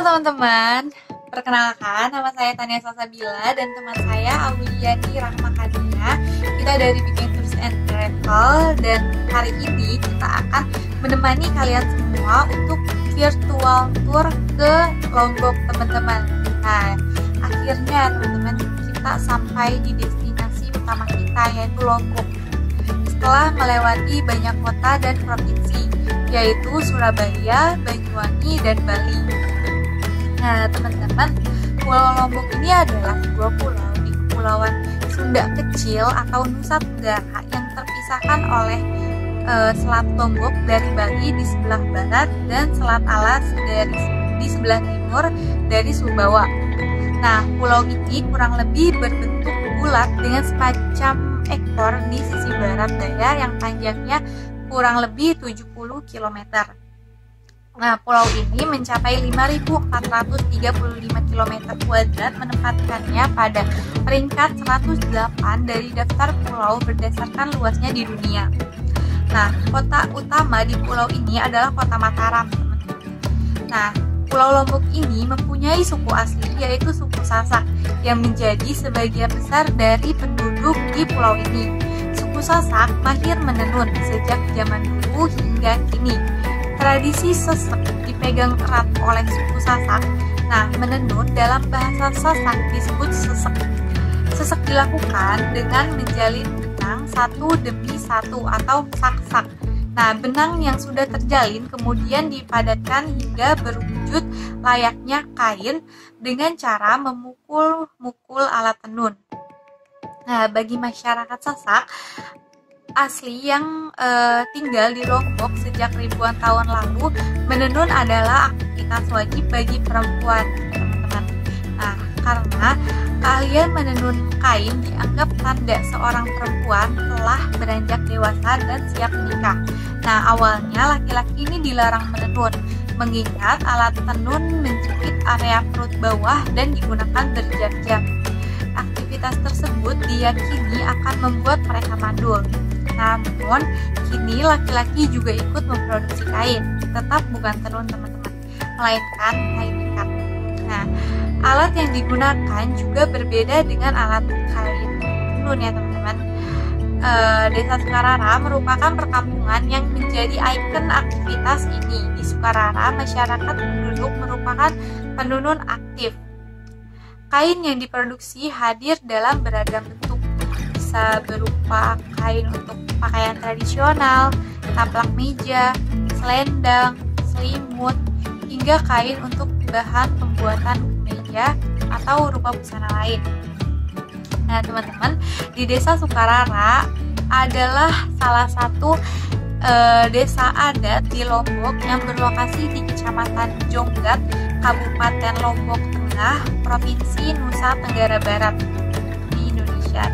teman-teman, perkenalkan nama saya Tania Salsabila dan teman saya Auliani Rahmakania. Kita dari Bikin Tours and Travel dan hari ini kita akan menemani kalian semua untuk virtual tour ke Lombok teman-teman. Nah, akhirnya teman-teman kita sampai di destinasi utama kita yaitu Lombok. Setelah melewati banyak kota dan provinsi yaitu Surabaya, Banyuwangi, dan Bali. Nah teman-teman, Pulau Lombok ini adalah sebuah pulau di Kepulauan Sunda Kecil atau Nusa Tenggara yang terpisahkan oleh Selat Lombok dari Bali di sebelah barat dan Selat Alas di sebelah timur dari Sumbawa. Nah pulau ini kurang lebih berbentuk bulat dengan semacam ekor di sisi barat daya yang panjangnya kurang lebih 70 km. Nah, pulau ini mencapai 5.435 km kuadrat, menempatkannya pada peringkat 108 dari daftar pulau berdasarkan luasnya di dunia. Nah, kota utama di pulau ini adalah kota Mataram, teman-teman. Nah, Pulau Lombok ini mempunyai suku asli yaitu suku Sasak yang menjadi sebagian besar dari penduduk di pulau ini. Suku Sasak mahir menenun sejak zaman dulu hingga kini. Tradisi sesek dipegang erat oleh suku Sasak. Nah, menenun dalam bahasa Sasak disebut sesek. Sesek dilakukan dengan menjalin benang satu demi satu atau sak-sak. Nah, benang yang sudah terjalin kemudian dipadatkan hingga berwujud layaknya kain dengan cara memukul-mukul alat tenun. Nah, bagi masyarakat Sasak asli yang tinggal di Lombok sejak ribuan tahun lalu, menenun adalah aktivitas wajib bagi perempuan, teman-teman. Nah, karena keahlian menenun kain dianggap tanda seorang perempuan telah beranjak dewasa dan siap menikah. Nah, awalnya laki-laki ini dilarang menenun, mengingat alat tenun menjepit area perut bawah dan digunakan berjam-jam. Aktivitas tersebut diyakini akan membuat mereka mandul. Namun, kini laki-laki juga ikut memproduksi kain, tetap bukan tenun teman-teman, melainkan kain ikat. Nah, alat yang digunakan juga berbeda dengan alat kain tenun ya teman-teman. Desa Sukarara merupakan perkampungan yang menjadi ikon aktivitas ini. Di Sukarara, masyarakat penduduk merupakan penenun aktif. Kain yang diproduksi hadir dalam beragam bentuk, bisa berupa kain untuk pakaian tradisional, taplak meja, selendang, selimut, hingga kain untuk bahan pembuatan meja atau rupa busana lain. Nah teman-teman, di Desa Sukarara adalah salah satu desa adat di Lombok yang berlokasi di Kecamatan Jonggat, Kabupaten Lombok Tengah, Provinsi Nusa Tenggara Barat di Indonesia.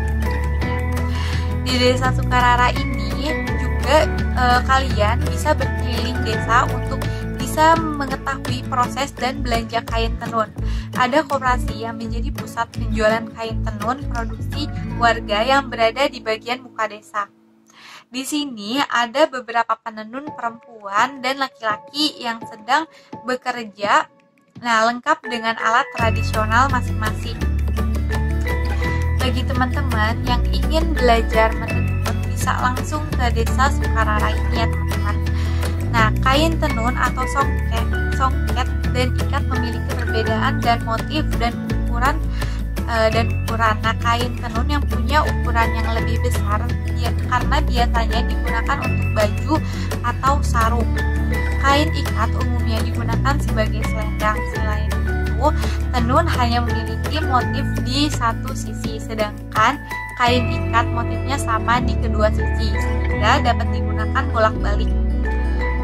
Di Desa Sukarara ini juga kalian bisa berkeliling desa untuk bisa mengetahui proses dan belanja kain tenun. Ada koperasi yang menjadi pusat penjualan kain tenun produksi warga yang berada di bagian muka desa. Di sini ada beberapa penenun perempuan dan laki-laki yang sedang bekerja, nah lengkap dengan alat tradisional masing-masing. Bagi teman-teman yang ingin belajar menenun bisa langsung ke Desa Sukarara ini ya teman-teman. Nah, kain tenun atau songket dan ikat memiliki perbedaan dan motif dan ukuran. Nah, kain tenun yang punya ukuran yang lebih besar karena biasanya digunakan untuk baju atau sarung. Kain ikat umumnya digunakan sebagai selendang. Selain itu, tenun hanya memiliki motif di satu sisi, sedangkan kain ikat motifnya sama di kedua sisi, sehingga dapat digunakan bolak-balik.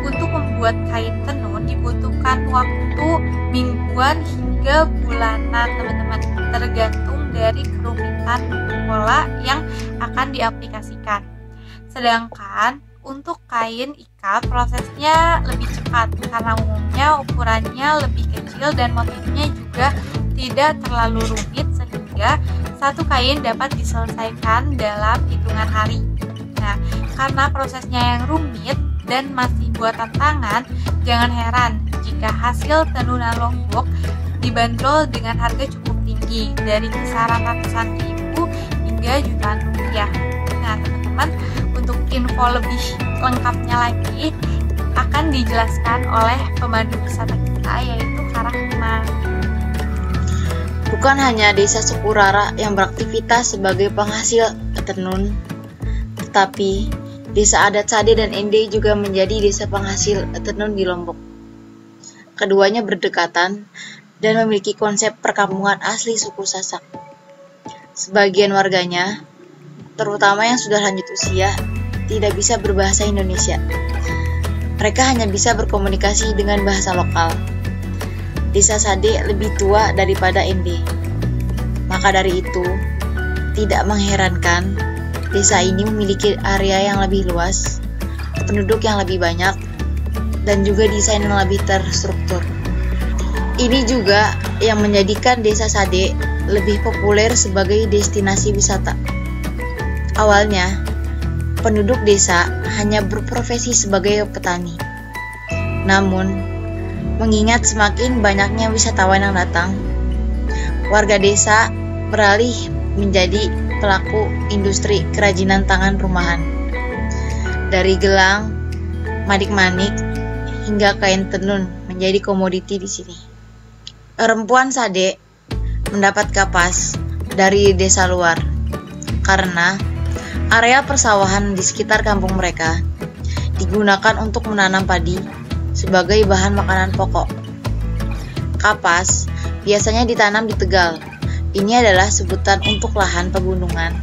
Untuk membuat kain tenun dibutuhkan waktu mingguan hingga bulanan teman-teman, tergantung dari kerumitan pola yang akan diaplikasikan. Sedangkan untuk kain ikat prosesnya lebih cepat karena umumnya ukurannya lebih kecil dan motifnya juga tidak terlalu rumit sehingga satu kain dapat diselesaikan dalam hitungan hari. Nah, karena prosesnya yang rumit dan masih buatan tangan, jangan heran jika hasil tenunan Lombok dibanderol dengan harga cukup tinggi dari kisaran ratusan ribu hingga jutaan rupiah. Nah teman-teman, untuk info lebih lengkapnya lagi akan dijelaskan oleh pemandu wisata kita, yaitu Kak Rahma. Bukan hanya desa Sukurara yang beraktivitas sebagai penghasil tenun, tetapi desa adat Sade dan Ende juga menjadi desa penghasil tenun di Lombok. Keduanya berdekatan dan memiliki konsep perkampungan asli suku Sasak. Sebagian warganya, terutama yang sudah lanjut usia, tidak bisa berbahasa Indonesia. Mereka hanya bisa berkomunikasi dengan bahasa lokal. Desa Sade lebih tua daripada Ende. Maka dari itu, tidak mengherankan desa ini memiliki area yang lebih luas, penduduk yang lebih banyak, dan juga desain yang lebih terstruktur. Ini juga yang menjadikan desa Sade lebih populer sebagai destinasi wisata. Awalnya, penduduk desa hanya berprofesi sebagai petani. Namun, mengingat semakin banyaknya wisatawan yang datang, warga desa beralih menjadi pelaku industri kerajinan tangan rumahan. Dari gelang, manik-manik, hingga kain tenun menjadi komoditi di sini. Perempuan Sade mendapat kapas dari desa luar karena area persawahan di sekitar kampung mereka digunakan untuk menanam padi sebagai bahan makanan pokok. Kapas biasanya ditanam di Tegal. Ini adalah sebutan untuk lahan pegunungan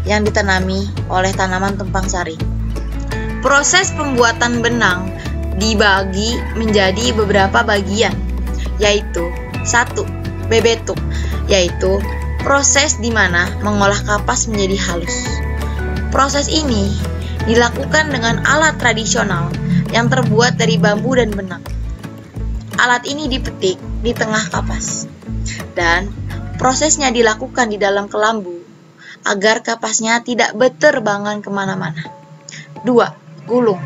yang ditanami oleh tanaman tumpang sari. Proses pembuatan benang dibagi menjadi beberapa bagian, yaitu 1. Bebetuk, yaitu proses di mana mengolah kapas menjadi halus. Proses ini dilakukan dengan alat tradisional yang terbuat dari bambu dan benang. Alat ini dipetik di tengah kapas, dan prosesnya dilakukan di dalam kelambu agar kapasnya tidak berterbangan kemana-mana. 2. Gulung.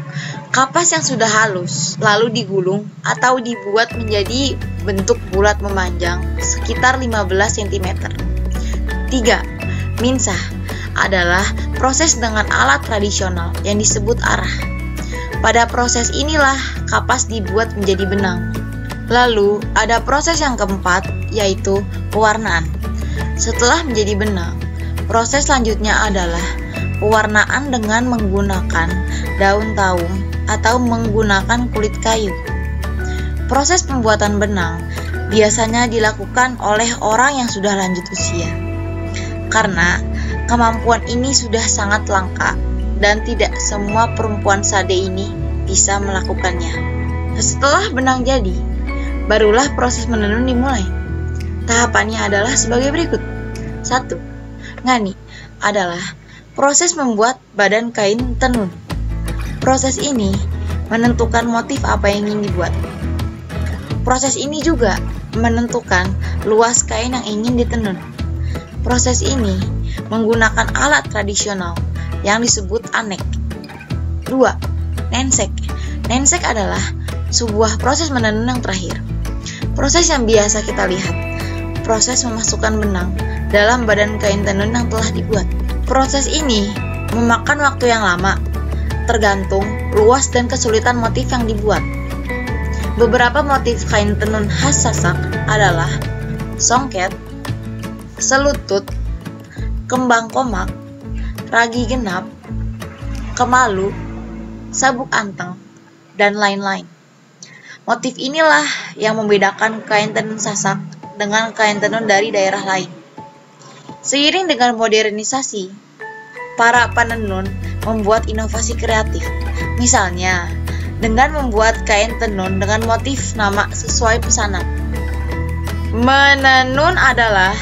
Kapas yang sudah halus lalu digulung atau dibuat menjadi bentuk bulat memanjang sekitar 15 cm. 3. Minsah adalah proses dengan alat tradisional yang disebut arah. Pada proses inilah kapas dibuat menjadi benang. Lalu ada proses yang keempat, yaitu pewarnaan. Setelah menjadi benang, proses selanjutnya adalah pewarnaan dengan menggunakan daun taum atau menggunakan kulit kayu. Proses pembuatan benang biasanya dilakukan oleh orang yang sudah lanjut usia, karena kemampuan ini sudah sangat langka dan tidak semua perempuan Sade ini bisa melakukannya. Setelah benang jadi, barulah proses menenun dimulai. Tahapannya adalah sebagai berikut. 1. Ngani adalah proses membuat badan kain tenun. Proses ini menentukan motif apa yang ingin dibuat. Proses ini juga menentukan luas kain yang ingin ditenun. Proses ini menggunakan alat tradisional yang disebut anek. 2. Nensek. Nensek adalah sebuah proses menenun yang terakhir. Proses yang biasa kita lihat, proses memasukkan benang dalam badan kain tenun yang telah dibuat. Proses ini memakan waktu yang lama, tergantung luas dan kesulitan motif yang dibuat. Beberapa motif kain tenun khas Sasak adalah songket, selutut, kembang komak, ragi genap, kemalu, sabuk anteng, dan lain-lain. Motif inilah yang membedakan kain tenun Sasak dengan kain tenun dari daerah lain. Seiring dengan modernisasi, para penenun membuat inovasi kreatif. Misalnya, dengan membuat kain tenun dengan motif nama sesuai pesanan. Menenun adalah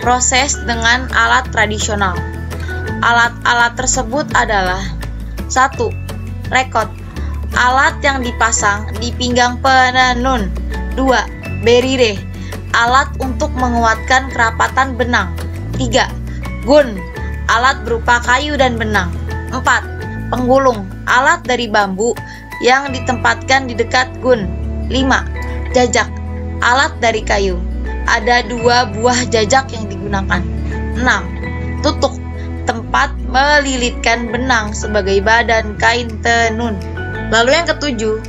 proses dengan alat tradisional. Alat-alat tersebut adalah 1. Rekot, alat yang dipasang di pinggang penenun. 2. Berire, alat untuk menguatkan kerapatan benang. 3. Gun, alat berupa kayu dan benang. 4. Penggulung, alat dari bambu yang ditempatkan di dekat gun. 5. Jajak, alat dari kayu. Ada 2 buah jajak yang digunakan. 6. Tutuk, tempat melilitkan benang sebagai badan kain tenun. Lalu yang ketujuh,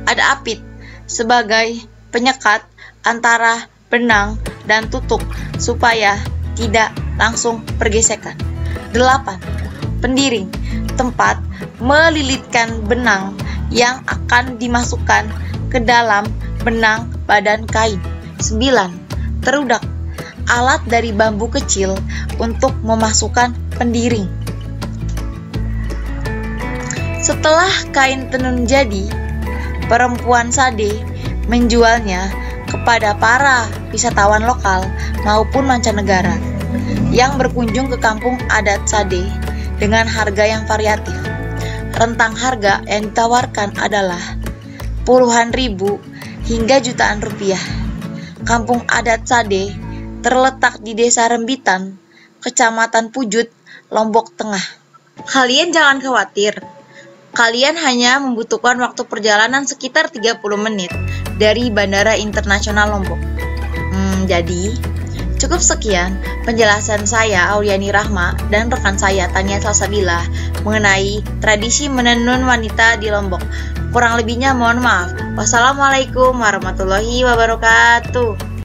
ada apit sebagai penyekat antara benang dan tutuk supaya tidak langsung pergesekan. 8. Pendiring, tempat melilitkan benang yang akan dimasukkan ke dalam benang badan kain. 9. Terudak, alat dari bambu kecil untuk memasukkan pendiring. Setelah kain tenun jadi, perempuan Sade menjualnya kepada para wisatawan lokal maupun mancanegara yang berkunjung ke kampung adat Sade dengan harga yang variatif. Rentang harga yang ditawarkan adalah puluhan ribu hingga jutaan rupiah. Kampung adat Sade terletak di Desa Rembitan, Kecamatan Pujut, Lombok Tengah. Kalian jangan khawatir. Kalian hanya membutuhkan waktu perjalanan sekitar 30 menit dari Bandara Internasional Lombok. Jadi, cukup sekian penjelasan saya, Auliani Rahma, dan rekan saya, Tania Salsabila, mengenai tradisi menenun wanita di Lombok. Kurang lebihnya mohon maaf. Wassalamualaikum warahmatullahi wabarakatuh.